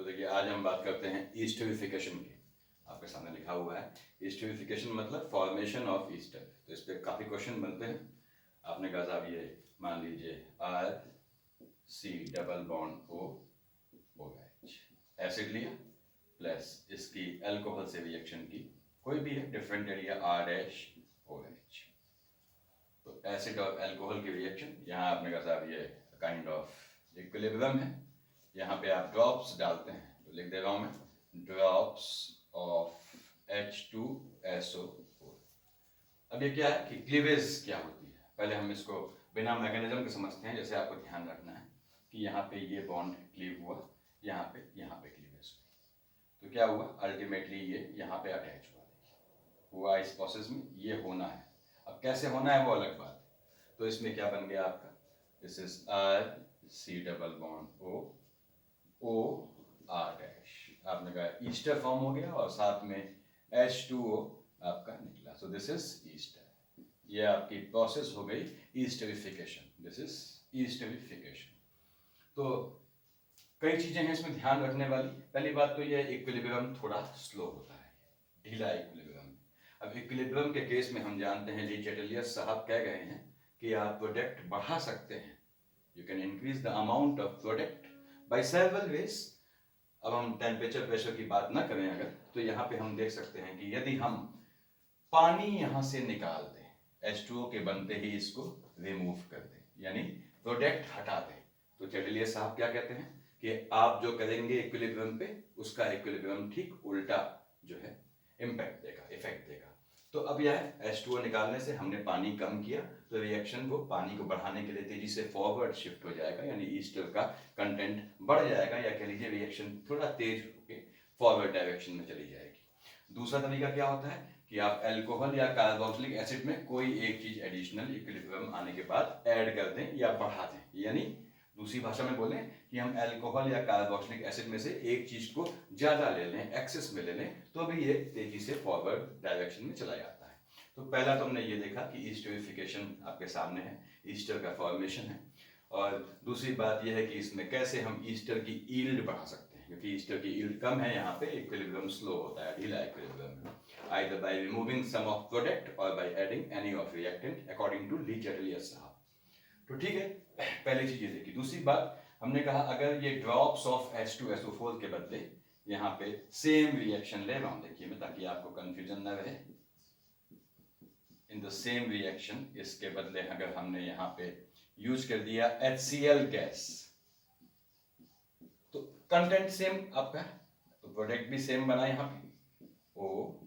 तो देखिए आज हम बात करते हैं ईस्टरिफिकेशन की। आपके सामने लिखा हुआ है ईस्टरिफिकेशन मतलब फॉर्मेशन ऑफ ईस्टर। तो इस पे काफी क्वेश्चन बनते हैं। आपने कहा साहब ये मान लीजिए RC double bond OH acid लिया प्लस इसकी अल्कोहल से रिएक्शन की, कोई भी है डिफरेंट एरिया R-OH। तो एसिड और अल्कोहल की रिएक्शन, यहाँ आपने कहा साहब ये काइंड ऑफ इक्विलिब्रियम है। यहाँ पे आप ड्रॉप्स डालते हैं तो लिख दे रहा हूं मैं ड्रॉप्स ऑफ H2SO4। अब ये क्या है कि क्लीवेज क्या होती है, पहले हम इसको बिना मैकेनिज्म के समझते हैं। जैसे आपको ध्यान रखना है कि यहाँ पे ये बॉन्ड क्लीव हुआ, यहाँ पे क्लीवेज हुई, तो क्या हुआ अल्टीमेटली ये यहाँ पे अटैच हुआ। देखिए हुआ इस प्रोसेस में, ये होना है। अब कैसे होना है वो अलग बात है। तो इसमें क्या बन गया आपका, this is RC double bond O आपने कहा ईस्टर फॉर्म हो गया और साथ में H2O आपका निकला। So this is Easter. ये आपकी प्रोसेस हो गई ईस्टरिफिकेशन। This is ईस्टरिफिकेशन। तो कई चीजें हैं इसमें ध्यान रखने वाली। पहली बात तो यह इक्विलिब्रियम थोड़ा स्लो होता है, ढीला इक्विलिब्रियम। अब इक्विलिब्रियम के केस में हम जानते हैं ली चैटलियस साहब कह गए हैं कि आप प्रोडक्ट बढ़ा सकते हैं। You can increase the amount of product by several ways. अब हम टेम्परेचर प्रेशर की बात ना करें अगर, तो यहाँ पे हम देख सकते हैं कि यदि हम पानी यहाँ से निकाल दें, H2O के बनते ही इसको रिमूव कर दें, यानी प्रोडक्ट हटा दें, तो चैटलियस साहब क्या कहते हैं कि आप जो करेंगे इक्विलिब्रियम पे, उसका इक्विलिब्रियम ठीक उल्टा जो है इम्पैक्ट देगा, इफेक्ट देगा। तो अब यह H2O निकालने से हमने पानी कम किया, तो रिएक्शन को पानी को बढ़ाने के लिए तेजी से फॉरवर्ड शिफ्ट हो जाएगा, यानी ईस्टर का कंटेंट बढ़ जाएगा, या कह लीजिए रिएक्शन थोड़ा तेज होकर फॉरवर्ड डायरेक्शन में चली जाएगी। दूसरा तरीका क्या होता है कि आप अल्कोहल या कार्बोक्सिलिक एसिड में कोई एक चीज एडिशनल इक्विलिब्रियम आने के बाद ऐड कर दें या बढ़ा दें, यानी दूसरी भाषा में बोलें कि हम अल्कोहल या कार्बोक्सिलिक एसिड में से एक चीज को ज्यादा ले लें, एक्सेस में ले लें, तो भी ये तेजी से फॉरवर्ड डायरेक्शन में चला जाता है। तो पहला तो हमने ये देखा कि ईस्टरिफिकेशन आपके सामने है, ईस्टर का फॉर्मेशन है। और दूसरी बात यह है कि इसमें कैसे हम ईस्टर की यील्ड बढ़ा सकते हैं, क्योंकि ईस्टर की यील्ड कम है, यहाँ पे इक्विलिब्रियम स्लो होता है, ढीला इक्विलिब्रियम है, either by removing some of product or by adding any of reactant according to ली चैटलियस साहब। तो ठीक है, पहली चीज ये देखी। दूसरी बात हमने कहा अगर ये ड्रॉप्स ऑफ H2SO4 के बदले यहाँ पे सेम रिएक्शन ले रहा हूं, देखिए मैं, ताकि आपको कंफ्यूजन ना रहे। इन द सेम रिएक्शन इसके बदले अगर हमने यहाँ पे यूज कर दिया HCl गैस, तो कंटेंट सेम आपका, तो प्रोडक्ट भी सेम बना यहाँ पे OR-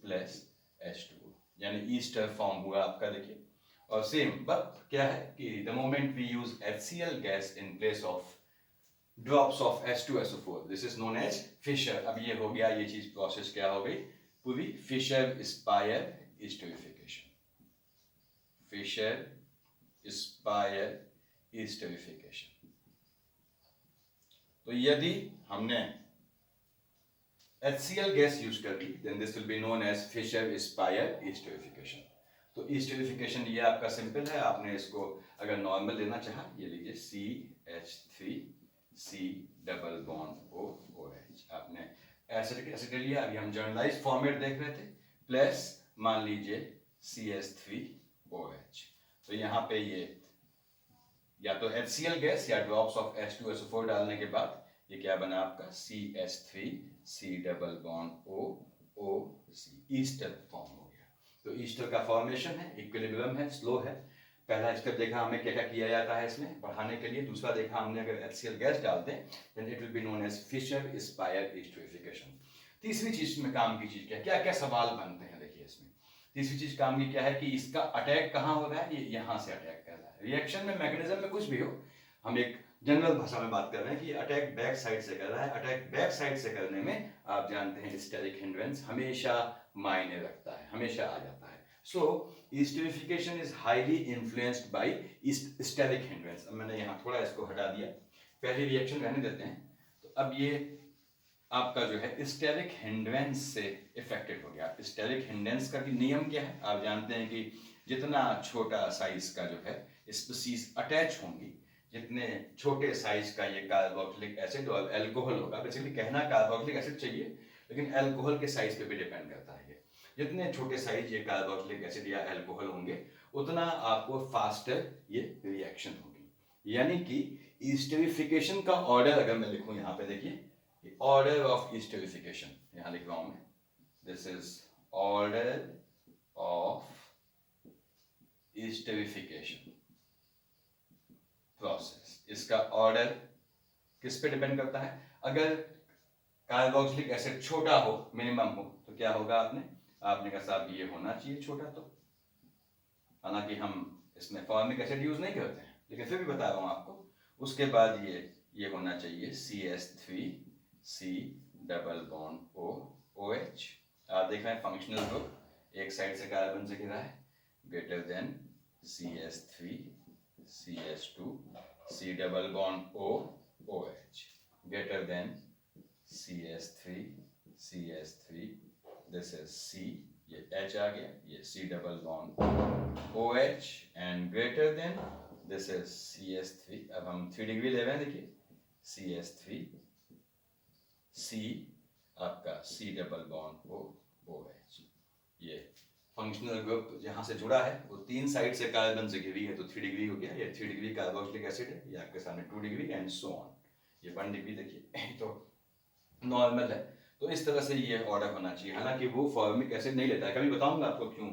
प्लस H2O, यानी ईस्टर फॉर्म हुआ आपका। देखिए और सेम बट क्या है कि the moment we use HCl gas in place of drops of H2SO4, this is known as Fischer. अब ये हो गया, ये चीज प्रोसेस क्या हो गई पूरी, Fischer Speier esterification, Fischer Speier esterification. तो यदि हमने HCl गैस यूज कर दी, then this will be known as Fischer Speier esterification. तो ईस्टरिफिकेशन ये आपका सिंपल है, आपने इसको अगर नॉर्मल लेना चाहा, ये लीजिए CH3C डबल बॉन्ड OH, आपने एसिड लिया, अभी हम जर्नलाइज फॉर्मेट देख रहे थे, प्लस मान लीजिए CH3OH। तो यहाँ पे ये या तो HCl गैस या ड्रॉप्स ऑफ H2SO4 डालने के बाद ये क्या बना आपका CH3C double bond OOC, Easter form हो गया। तो ईस्टर का फॉर्मेशन है, इक्विलिब्रियम है, स्लो है। पहला स्टेप देखा हमने क्या क्या किया जाता है इसमें बढ़ाने के लिए। दूसरा देखा हमने अगर HCl गैस डालते हैं then it will be known as Fischer Speier esterification. तीसरी चीज में काम की चीज क्या क्या सवाल बनते हैं, देखिए इसमें तीसरी चीज काम की क्या है कि इसका अटैक कहाँ हो रहा है, ये यहाँ से अटैक कर रहा है। रिएक्शन में मैकेनिज्म में कुछ भी हो, हम एक जनरल भाषा में बात कर रहे हैं कि अटैक बैक साइड से कर रहा है। अटैक बैक साइड से करने में आप जानते हैं स्टेरिक हिंड्रेंस हमेशा मायने रखता है, हमेशा आ जाता है। So esterification is highly influenced by steric hindrance. अब मैंने यहाँ थोड़ा इसको हटा दिया, पहली रिएक्शन रहने देते हैं। तो अब ये आपका जो है स्टेरिक हिंड्रेंस से इफेक्टेड हो गया। स्टेरिक हिंड्रेंस का भी नियम क्या है, आप जानते हैं कि जितना छोटा साइज का जो है स्पीसीज अटैच होंगी, जितने छोटे साइज का ये कार्बोक्सिलिक एसिड और अल्कोहल होगा, बेसिकली कहना कार्बोक्सिलिक एसिड चाहिए, लेकिन अल्कोहल के साइज पे भी डिपेंड करता है ये। जितने छोटे साइज ये कार्बोक्सिलिक एसिड या अल्कोहल होंगे, उतना आपको फास्टर ये रिएक्शन होगी। यानी कि ईस्टरिफिकेशन का ऑर्डर अगर मैं लिखूं यहाँ पे, देखिए ऑर्डर ऑफ ईस्टरिफिकेशन यहाँ लिख रहा हूं मैं, this is order of esterification process. इसका ऑर्डर किस पे डिपेंड करता है? अगर कार्बोक्सिलिक एसिड छोटा हो, मिनिमम हो, तो क्या होगा? आपने कहा साहब ये होना चाहिए छोटा, तो हालांकि हम इसमें फॉर्मिक एसिड यूज नहीं करते हैं, लेकिन फिर भी बता रहा हूं आपको। उसके बाद ये होना चाहिए CH3C डबल बॉन्ड OH। आप देख रहे हैं फंक्शनल ग्रुप, एक साइड से कार्बन से घिरा है, greater than CH3 CH2 C double bond OH, greater than CH3 CH3, this is C, ये H आ गया, ये C double bond OH, and greater than this is CH3। अब हम 3 डिग्री ले रहे हैं, देखिए CH3 C आपका C डबल बॉन्ड OH। ये फंक्शनल ग्रुप जहां से जुड़ा है वो 3 साइड से कार्बन से घिरी है, तो 3 डिग्री हो गया। ये 3 डिग्री कार्बोक्सिलिक एसिड है, ये आपके सामने 2 डिग्री एंड सो ऑन, ये 1 डिग्री देखिए तो नॉर्मल है। तो इस तरह से ये ऑर्डर होना चाहिए। हालांकि वो फॉर्मिक एसिड नहीं लेता है, कभी बताऊंगा आपको क्यों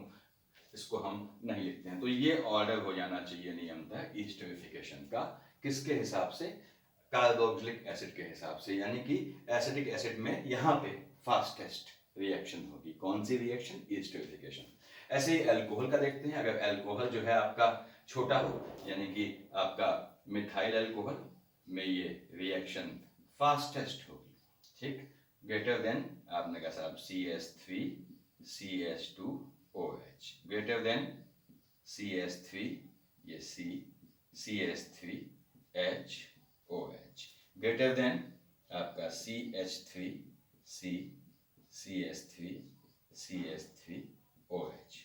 इसको हम नहीं लिखते हैं। तो ये ऑर्डर हो जाना चाहिए नियमतः ईस्टरिफिकेशन का, किसके हिसाब से? कार्बोक्सिलिक एसिड के हिसाब से। यानी कि एसिडिक एसिड में यहाँ पे फास्टेस्ट रिएक्शन होगी। कौन सी रिएक्शन? ईस्टरिफिकेशन। ऐसे ही अल्कोहल का देखते हैं। अगर अल्कोहल जो है आपका छोटा हो, यानी कि आपका मिथाइल अल्कोहल में ये रिएक्शन फास्टेस्ट होगी, ठीक, ग्रेटर देन आपने कहा साहब CH3 CH2 OH, greater than CH3 ये C CH3 H OH, greater than आपका CH3 C CH3 CH3 OH।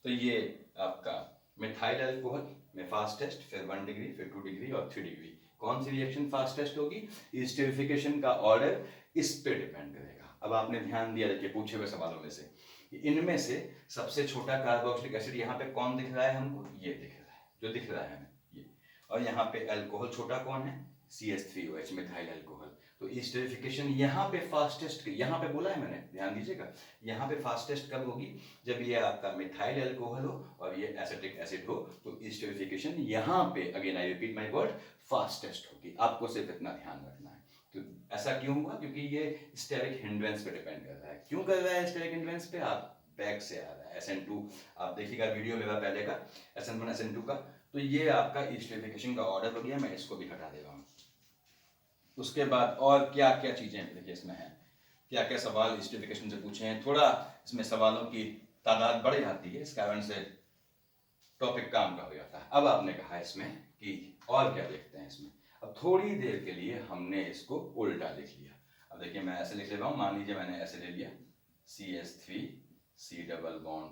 तो ये आपका मिथाइल अल्कोहल में फास्टेस्ट, फिर 1 डिग्री, फिर 2 डिग्री और 3 डिग्री। कौन सी रिएक्शन फास्टेस्ट होगी? ईस्टरिफिकेशन का ऑर्डर इस पे डिपेंड करेगा। अब आपने ध्यान दिया, देखिए पूछे हुए सवालों में से इनमें से सबसे छोटा कार्बोक्सिलिक एसिड यहाँ पे कौन दिख रहा है हमको? ये दिख रहा है, जो दिख रहा है हमें ये। और यहाँ पे अल्कोहल छोटा कौन है? CH3OH methyl alcohol. तो ईस्टरिफिकेशन यहाँ पे फास्टेस्ट, यहाँ पे बोला है मैंने, ध्यान दीजिएगा, यहाँ पे फास्टेस्ट कब होगी? जब ये आपका मिथाइल अल्कोहल हो और ये एसिटिक एसिड हो, तो ईस्टरिफिकेशन यहाँ पे, again I repeat my word, fastest होगी। आपको सिर्फ इतना ध्यान रखना है। तो ऐसा क्यों हुआ? क्योंकि ये स्टेरिक हिंड्रेंस पे डिपेंड कर रहा है। क्यों कर रहा है स्टेरिक हिंड्रेंस पे? आप बैक से आ रहा है SN2, आप देखिएगा वीडियो मेरा पहले का SN1 SN2 का। तो ये आपका ईस्टरिफिकेशन का ऑर्डर हो गया, मैं इसको भी हटा दे रहा हूँ। उसके बाद और क्या क्या चीजें देखिए इसमें है, क्या क्या सवाल ईस्टरिफिकेशन से पूछे हैं। थोड़ा इसमें सवालों की तादाद बढ़ जाती है, इस कारण से टॉपिक काम का हो जाता है। अब आपने कहा इसमें कि और क्या देखते हैं इसमें। अब थोड़ी देर के लिए हमने इसको उल्टा लिख लिया। अब देखिए मैं ऐसे लिख ले रहा हूँ, मान लीजिए मैंने ऐसे ले लिया CH3 C double bond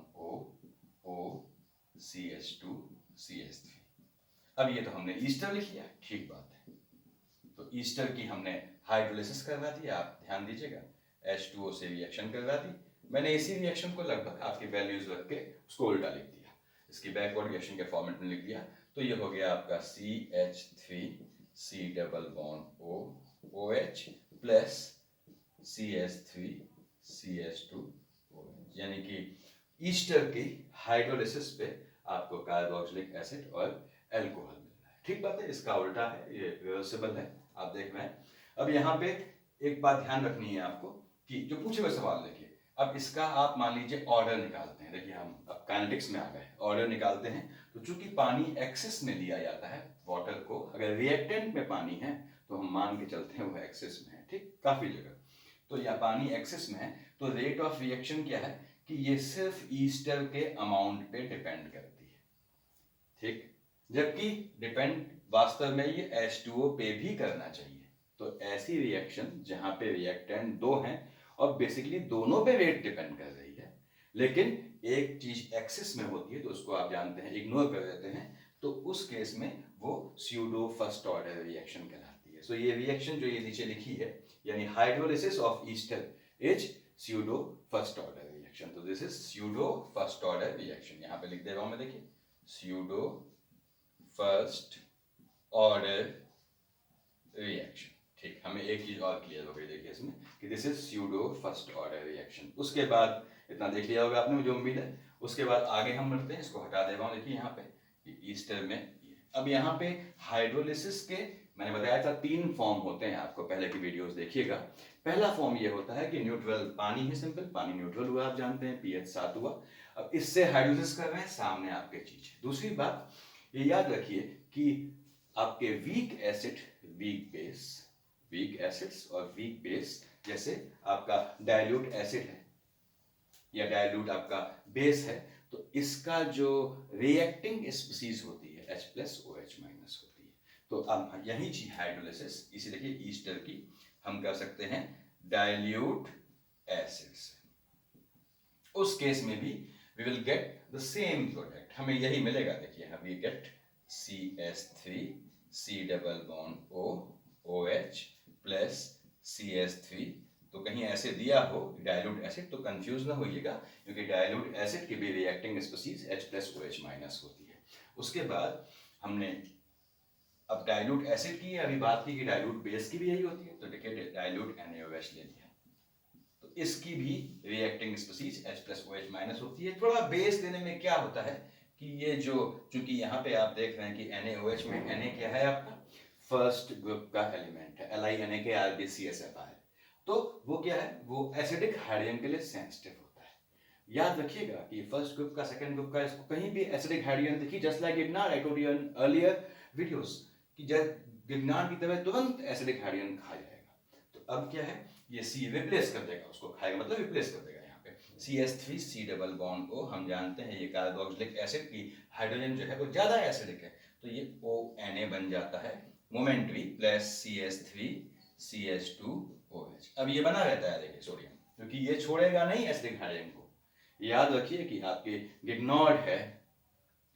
O CH2 CH3। अब ये तो हमने ईस्टर लिख लिया, ठीक बात है। तो ईस्टर की हमने हाइड्रोलिसिस करवा दी, आप ध्यान दीजिएगा, H2O से रिएक्शन करवा दी। मैंने इसी रिएक्शन को लगभग आपकी वैल्यूज रख के उसको उल्टा लिख दिया, इसकी बैकवर्ड रिएक्शन के फॉर्मेट में लिख दिया। तो ये हो गया आपका CH3 C double bond OH plus CH3 CH2 OH। यानी कि ईस्टर की हाइड्रोलिसिस पे आपको कार्बोक्सिलिक एसिड और अल्कोहल मिल रहा है, ठीक बात है। इसका उल्टा है, ये रिवर्सिबल है, आप देख रहे हैं। अब यहाँ पे एक बात ध्यान रखनी है आपको कि जो पूछे हुए सवाल देखिए, अब इसका आप मान लीजिए ऑर्डर निकालते हैं। देखिए हम अब काइनेटिक्स में आ गए, ऑर्डर निकालते हैं। तो चूंकि पानी एक्सेस में लिया जाता है वाटर को, अगर रिएक्टेंट में पानी है तो हम मान के चलते हैं वो एक्सेस में है, ठीक, काफी जगह। तो या पानी एक्सेस में है तो रेट ऑफ रिएक्शन क्या है कि ये सिर्फ ईस्टर के अमाउंट पे डिपेंड करती है, ठीक। जबकि डिपेंड वास्तव में ये H2O पे भी करना चाहिए। तो ऐसी रिएक्शन जहां पे रिएक्टेंट दो हैं और बेसिकली दोनों पे रेट डिपेंड कर रही है, लेकिन एक चीज एक्सेस में होती है तो उसको आप जानते हैं, इग्नोर कर देते हैं, तो उस केस में वो स्यूडो फर्स्ट ऑर्डर रिएक्शन कहलाती है। सो ये रिएक्शन जो ये नीचे लिखी है, यानी hydrolysis of ester is pseudo first order reaction. तो this is pseudo first order reaction. यहाँ पे लिख दे रहा हूं मैं, देखिए स्यूडो फर्स्ट ऑर्डर रिएक्शन। ठीक, हमें एक चीज और क्लियर हो गई देखिए इसमें कि this is pseudo first order reaction. उसके बाद इतना देख लिया होगा आपने, मुझे उम्मीद है। उसके बाद आगे हम बढ़ते हैं, इसको हटा दे रहा हूं, देखिए यहाँ पे ईस्टर में। अब यहाँ पे हाइड्रोलिसिस के मैंने बताया था 3 फॉर्म होते हैं, आपको पहले की वीडियोस देखिएगा। पहला फॉर्म ये होता है कि न्यूट्रल पानी है, सिंपल पानी न्यूट्रल हुआ, आप जानते हैं पीएच 7 हुआ। अब इससे हाइड्रोलिसिस कर रहे हैं, सामने आपके चीज। दूसरी बात ये याद रखिए कि आपके weak acid, weak base, weak acids और वीक बेस, जैसे आपका डाइल्यूट एसिड है या डाइल्यूट आपका बेस है, तो इसका जो रिएक्टिंग स्पीसीज होती है H+ OH- होती है। तो अब यही चीज हाइड्रोलिसिस, इसी देखिए ईस्टर की हम कर सकते हैं डाइल्यूट एसिड्स। उस केस में भी we will get the same product, हमें यही मिलेगा। देखिए we get CS3 C double bond O OH plus CS3। तो कहीं ऐसे दिया हो डाइल्यूट एसिड तो कंफ्यूज ना होइएगा, क्योंकि डाइल्यूट एसिड की भी रिएक्टिंग स्पीसीज H+ OH- होती है। उसके बाद हमने अब डाइल्यूट एसिड की अभी बात की कि डाइल्यूट बेस की भी यही होती है, तो देखिए डाइल्यूट NaOH ले लिया, तो इसकी भी रिएक्टिंग स्पीसीज H+ OH- होती है। थोड़ा बेस देने में क्या होता है कि ये जो, चूंकि यहाँ पे आप देख रहे हैं कि NaOH में Na क्या है आपका फर्स्ट ग्रुप का एलिमेंट है, LiNaKRbCSFR, तो वो क्या है, वो एसिडिक हाइड्रोजन के लिए सेंसिटिव होता है। याद रखिएगा कि फर्स्ट ग्रुप का, सेकंड ग्रुप का, इसको कहीं भी एसिडिक हाइड्रोजन दिखी, just like Grignard, I told you in earlier videos कि गिगनार की तरह तुरंत एसिडिक हाइड्रोजन खा जाएगा। तो अब क्या है, ये C रिप्लेस कर देगा, उसको खाएगा मतलब रिप्लेस कर देगा। यहाँ पे CS3 C double bond O, हम जानते हैं ये कार्बोक्सिलिक एसिड की हाइड्रोजन जो है वो ज्यादा एसिडिक है, तो ये ONa बन जाता है मोमेंटरी, प्लस CS3 CH2OH। अब ये बना रहता है देखिए सोडियम, क्योंकि ये छोड़ेगा नहीं एसिडिक हाइड्रोजन को। याद रखिए कि आपके गिग्नॉर्ड है,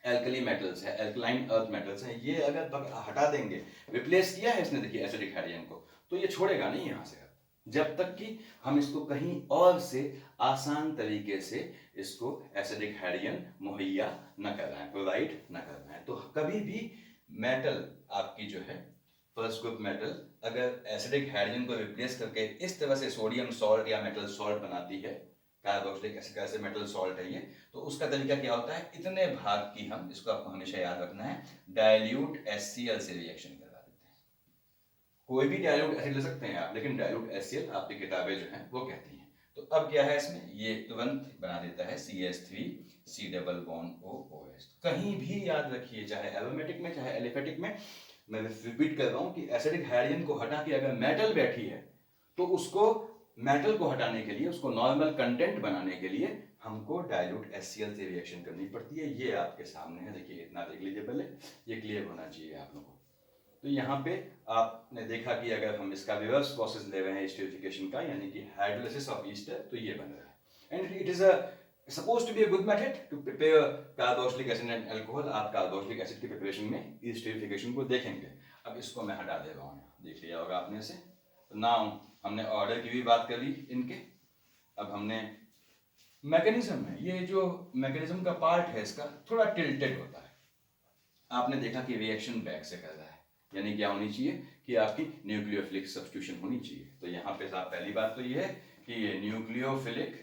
एल्कली मेटल्स है, एल्कलाइन अर्थ मेटल्स है, ये अगर हटा देंगे, रिप्लेस किया है इसने देखिए एसिडिक हाइड्रोजन को, तो ये छोड़ेगा नहीं यहाँ से, जब तक कि हम इसको कहीं और से आसान तरीके से इसको एसिडिक हाइड्रोजन मुहैया न कराएं, प्रोवाइड न कराएं। तो कभी भी मेटल आपकी जो है फर्स्ट ग्रुप मेटल अगर एसिडिक हाइड्रोजन को रिप्लेस करके इस तरह से सोडियम सॉल्ट या मेटल सॉल्ट बनाती है, कार्बोक्सिलिक एसिड का मेटल सॉल्ट है ये, तो उसका तरीका क्या होता है, इतने भाग की हम, इसको आपको हमेशा याद रखना है, डाइल्यूट HCl से रिएक्शन करवा देते हैं। कोई भी डाइल्यूट एसिड ले सकते हैं आप, लेकिन डाइल्यूट HCl आपकी किताबें जो हैं वो कहती हैं। तो अब क्या है इसमें, ये तुरंत बना देता है CS3 C double bond OOH। कहीं भी याद रखिए, चाहे एरोमेटिक में चाहे एलिफेटिक में, मैं रिपीट कर रहा हूं कि एसिडिक हाइड्रोजन को हटा के अगर मेटल बैठी है, तो उसको मेटल को हटाने के लिए, उसको नॉर्मल कंटेंट बनाने के लिए हमको डाइल्यूट HCl से रिएक्शन करनी पड़ती है। ये आपके सामने है, देखिए इतना देख लीजिए पहले, ये क्लियर होना चाहिए आप लोगों को। तो यहाँ पे आपने देखा कि अगर हम इसका रिवर्स प्रोसेस ले रहे हैं एस्टरिफिकेशन का, यानी कि हाइड्रोलिसिस ऑफ ईस्टर, तो ये बन रहा है। And it is supposed to be a good method to prepare carboxylic acid and alcohol। आप कार्बोक्सिलिक एसिड की प्रिपरेशन में एस्टरिफिकेशन को देखेंगे। अब इसको मैं हटा दे रहा हूँ, देख लिया होगा आपने से। तो नाउ हमने ऑर्डर की भी बात कर ली इनके, अब हमने मैकेनिज्म है, ये जो मैकेनिज्म का पार्ट है इसका थोड़ा टिल्टेड होता है। आपने देखा कि रिएक्शन बैक से कर रहा है, यानी क्या होनी चाहिए कि आपकी न्यूक्लियोफिलिक सब्स्टिट्यूशन होनी चाहिए। तो यहाँ पे साहब पहली बात तो ये है कि ये न्यूक्लियोफिलिक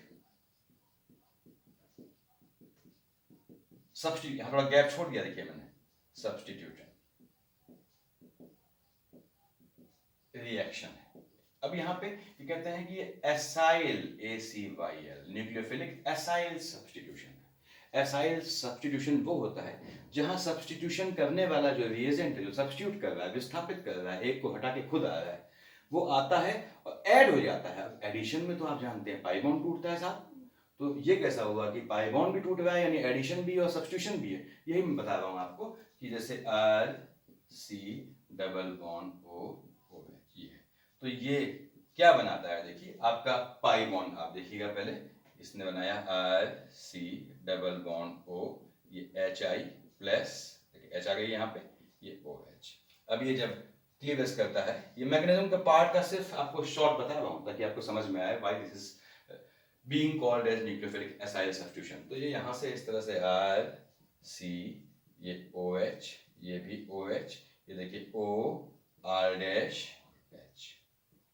सब्स्टिट्यूशन, यहाँ थोड़ा गैप छोड़ दिया देखिए मैंने, सब्स्टिट्यूशन रिएक्शन है। अब यहाँ पे ये कहते हैं कि acyl ACYL nucleophilic acyl substitution है। एसाइल सब्स्टिट्यूशन वो होता है जहां सब्स्टिट्यूशन करने वाला जो रिएजेंट है, जो सब्स्टिट्यूट कर रहा है, विस्थापित कर रहा है, एक को हटा के खुद आ रहा है, वो आता है और ऐड हो जाता है। अब एडिशन में तो आप जानते हैं पाई बॉन्ड टूटता है साहब, तो ये कैसा हुआ कि पाई बॉन्ड भी टूट रहा है, यानी एडिशन भी और सब्स्टिट्यूशन भी है। यही मैं बता रहा हूं आपको कि जैसे RC डबल बॉन्ड OH, ये है। तो ये क्या बनाता है, देखिए आपका पाई बॉन्ड, आप देखिएगा पहले, इसने बनाया RC डबल बॉन्ड O, ये HI प्लस, H आ गई यहाँ पे, ये OH। अब ये जब क्लीवेज करता है, ये मैकेनिज्म का पार्ट का सिर्फ आपको शॉर्ट बता रहा हूँ ताकि आपको समझ में आए why this is being called as nucleophilic acyl substitution. तो ये यहाँ से इस तरह से R C, ये OH, ये भी OH, ये देखिए O R dash H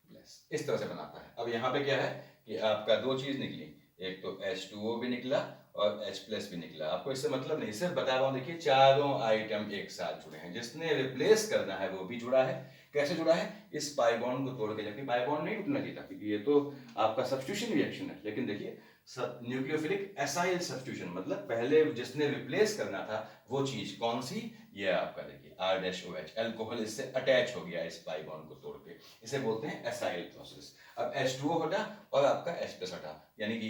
plus, इस तरह से बनाता है। अब यहाँ पे क्या है कि आपका दो चीज निकली, एक तो H2O भी निकला और H प्लस भी निकला। आपको इससे मतलब नहीं, सिर्फ बता रहा हूँ। देखिए चारों आइटम एक साथ जुड़े हैं, जिसने रिप्लेस करना है वो भी जुड़ा है। कैसे जुड़ा है? इस पाई बॉन्ड को तोड़ के, जबकि पाई बॉन्ड नहीं टूटना चाहिए था क्योंकि ये तो आपका सब्स्टिट्यूशन रिएक्शन है। लेकिन देखिए न्यूक्लियोफिलिक एसाइल सब्स्टिट्यूशन मतलब पहले जिसने रिप्लेस करना था वो चीज कौन सी? ये आपका देखिए R डैश OH, अल्कोहल इससे अटैच हो गया इस पाई बॉन्ड को तोड़ के, इसे बोलते हैं एसाइल प्रोसेस। अब H2O हटा और आपका H प्लस हटा, यानी कि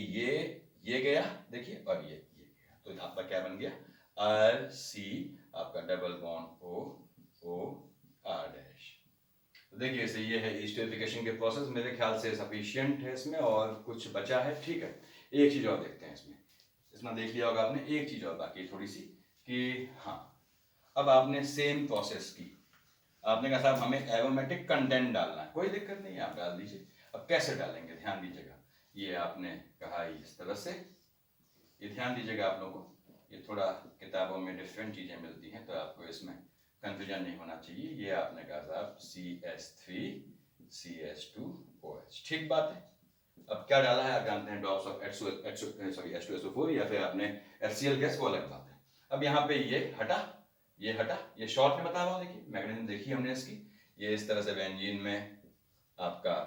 ये गया देखिए और ये गया, तो आपका क्या बन गया? RC, आपका double bond O R dash. तो देखिए इसे ये है एस्टरिफिकेशन के प्रोसेस। मेरे ख्याल से सफिशिएंट है इसमें, और कुछ बचा है? ठीक है, एक चीज और देखते हैं इसमें देख लिया होगा आपने, एक चीज और बाकी थोड़ी सी कि हाँ, अब आपने सेम प्रोसेस की, आपने कहा साहब हमें एरोमेटिक कंटेंट डालना है, कोई दिक्कत नहीं है, आप डाल दीजिए। अब कैसे डालेंगे ध्यान दीजिएगा, ये आपने कहा इस तरह से, ये ध्यान दीजिएगा आप लोगों को, ये थोड़ा किताबों में डिफरेंट चीजें मिलती हैं तो आपको इसमें कंफ्यूजन नहीं होना चाहिए। ये आपने कहा साहब CH3 CH2OH, ठीक बात है। अब क्या डाला है आप जानते हैं, ड्रॉप्स ऑफ H2SO4, या फिर आपने HCl गैस, वो अलग बात है। अब यहाँ पे ये हटा, ये शॉर्ट में बता रहा हूँ, देखिए मैग्नेटिज्म देखी हमने इसकी, ये इस तरह से बेंजीन में आपका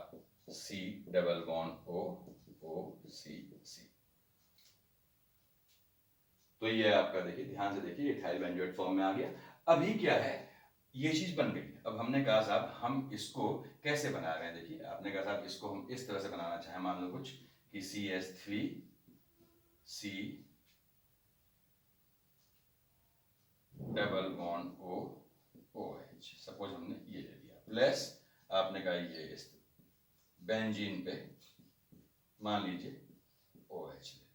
C double bond O C C, तो ये आपका देखिए ध्यान से देखिए इथाइल बेंजोएट फॉर्म में आ गया। अभी क्या है, ये चीज बन गई। अब हमने कहा साहब हम इसको कैसे बना रहे हैं, देखिए आपने कहा साहब इसको हम इस तरह से बनाना चाहें, मान लो कुछ कि CH3 C double bond OH, suppose हमने ये ले लिया, प्लस आपने कहा ये इस बेंजीन पे मान लीजिए OH ले लिया।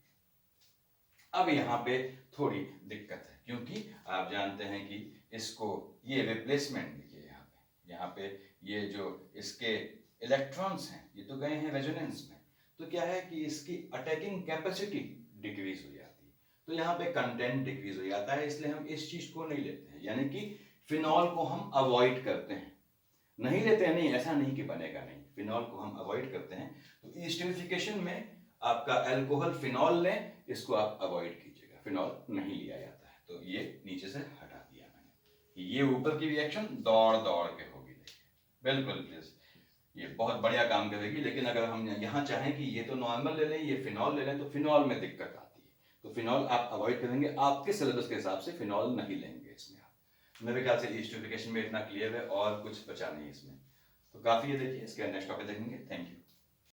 अब यहाँ पे थोड़ी दिक्कत है क्योंकि आप जानते हैं कि इसको ये रिप्लेसमेंट देखिए यहाँ पे ये जो इसके इलेक्ट्रॉन्स हैं ये तो गए हैं रेजोनेंस में, तो क्या है कि इसकी अटैकिंग कैपेसिटी डिक्रीज हो जाती है, तो यहाँ पे कंटेंट डिक्रीज हो जाता है, इसलिए हम इस चीज को नहीं लेते हैं, यानी कि फिनॉल को हम अवॉइड करते हैं, नहीं लेते हैं, नहीं ऐसा नहीं कि बनेगा नहीं, फिनॉल को हम अवॉइड करते हैं। तो एस्टरिफिकेशन में आपका अल्कोहल फिनॉल लें, इसको आप अवॉइड कीजिएगा, फिनॉल नहीं लिया जाता है, तो ये नीचे से हटा दिया मैंने। ये ऊपर की रिएक्शन दौड़ के होगी, देखिए बिल्कुल प्लीज, ये बहुत बढ़िया काम करेगी। लेकिन अगर हम यहाँ चाहें कि ये तो नॉर्मल ले लें, ये फिनॉल ले लें, तो फिनॉल में दिक्कत आती है, तो फिनॉल आप अवॉइड करेंगे, आपके सिलेबस के हिसाब से फिनॉल नहीं लेंगे इसमें आप। मेरे ख्याल से एस्टरिफिकेशन में इतना क्लियर है और कुछ बचा नहीं इसमें, तो काफी है। देखिए इसके नेक्स्ट टॉपिक देखेंगे। Thank you.